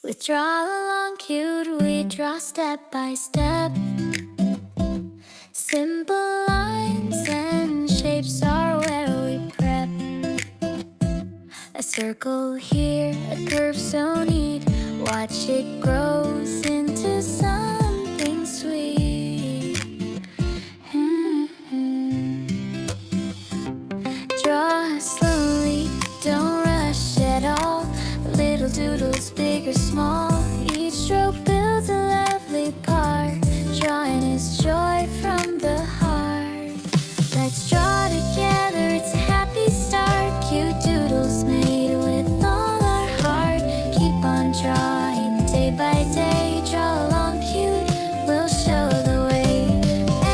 With draw along cute, we draw step by step. Simple lines and shapes are where we prep. A circle here, a curve so neat. Watch it grows into something sweet. Draw slowly, don't rush at all. Little doodles, big or small. Each stroke builds a lovely part. Drawing is joy from the heart. Let's draw together, it's a happy start. Cute doodles made with all our heart. Keep on drawing day by day. Draw along cute, we'll show the way.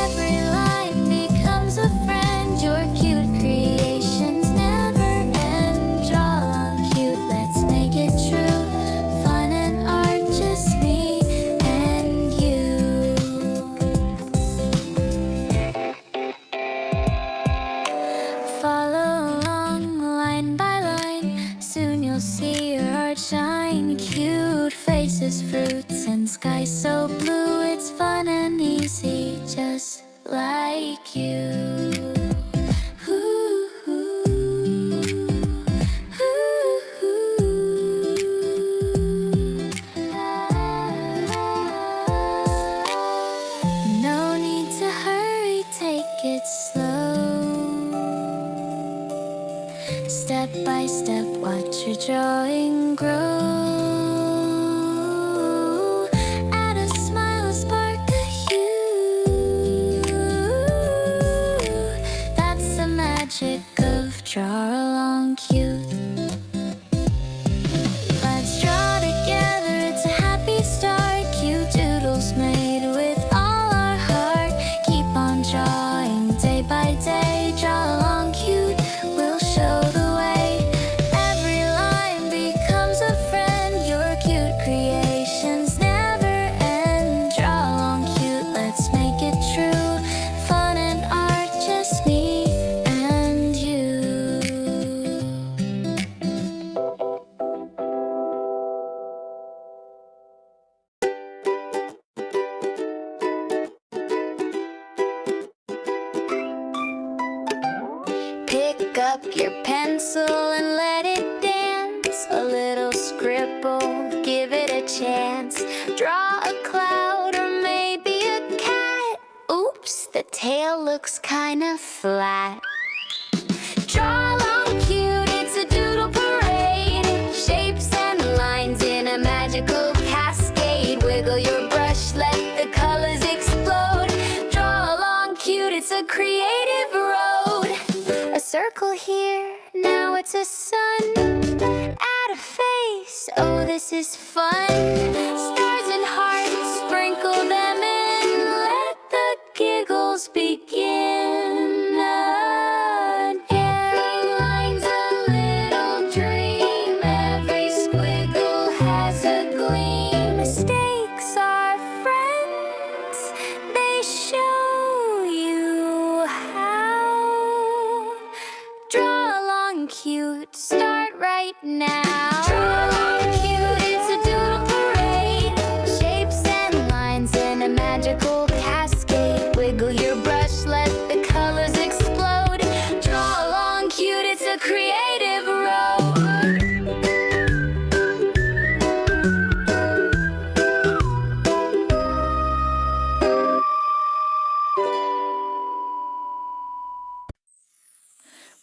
Every line becomes a friend. Your cute creations never end. Draw along cute, let's make it true. Fun and art, just me and you. Follow along line by line. Soon you'll see your art shine. Cute faces, fruits, and sky so blue. It's fun and easy, just like you. Ooh, ooh, ooh. No need to hurry, take it slow. Step by step, watch your drawing grow. Add a smile, a spark, a hue. That's the magic of draw along cute. Let's draw together, it's a happy start. Cute doodles made with all our heart. Keep on drawing day by day. Draw along cute, we'll show the way. Every line becomes a friend. Your cute creations never end. Draw along cute, let's make it true. Fun and art, just me and you. Pick up your pencil and let it dance. A little scribble, give it a chance. Draw a cloud or maybe a cat. Oops, the tail looks kinda flat. Draw along cute, it's a doodle parade. Shapes and lines in a magical cascade. Wiggle your brush, let the colors explode. Draw along cute, it's a creative road. A circle here, now it's a sun. Add a face, oh this is fun. Stars and hearts, sprinkle them in. Let the giggles begin again. Every line's a little dream. Every squiggle has a gleam. Mistakes are friends, they show you how. Draw along cute, start right now. Draw along cute, it's a doodle parade. Shapes and lines in a magical cascade. Wiggle your brush, let the colors explode. Draw along cute, it's a creative road.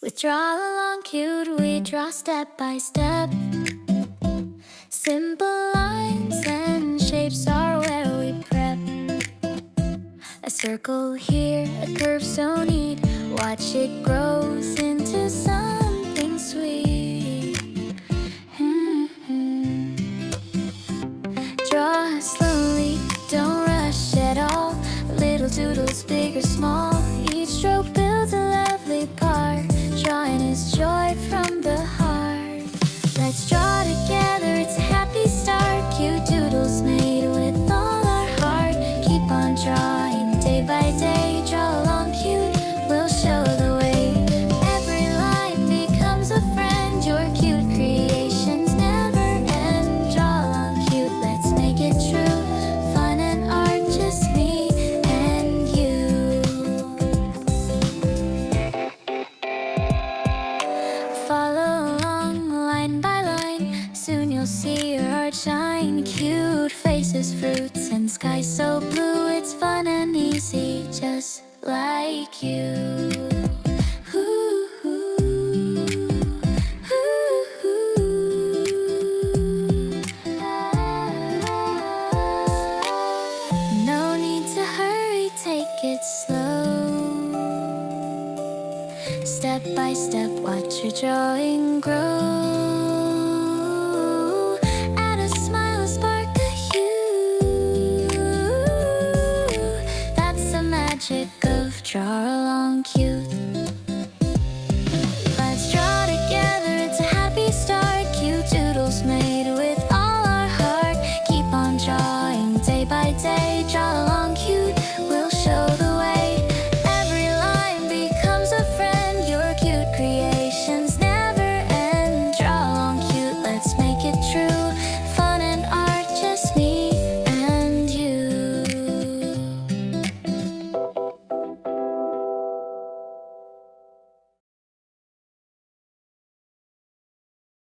With draw along cute, we draw step by step. Simple lines and shapes are where we prep. A circle here, a curve so neat. Watch it grows into something sweet. Draw slowly, don't rush at all. Little doodles, big or small. Each stroke builds a lovely part. Drawing is joy from the heart. Let's draw together, it's a happy start. Cute doodles made with all our heart. Keep on drawing day by day. Draw along cute, we'll show the way. Every line becomes a friend. see your heart shine. Cute faces, fruits, and sky so blue. It's fun and easy, just like you.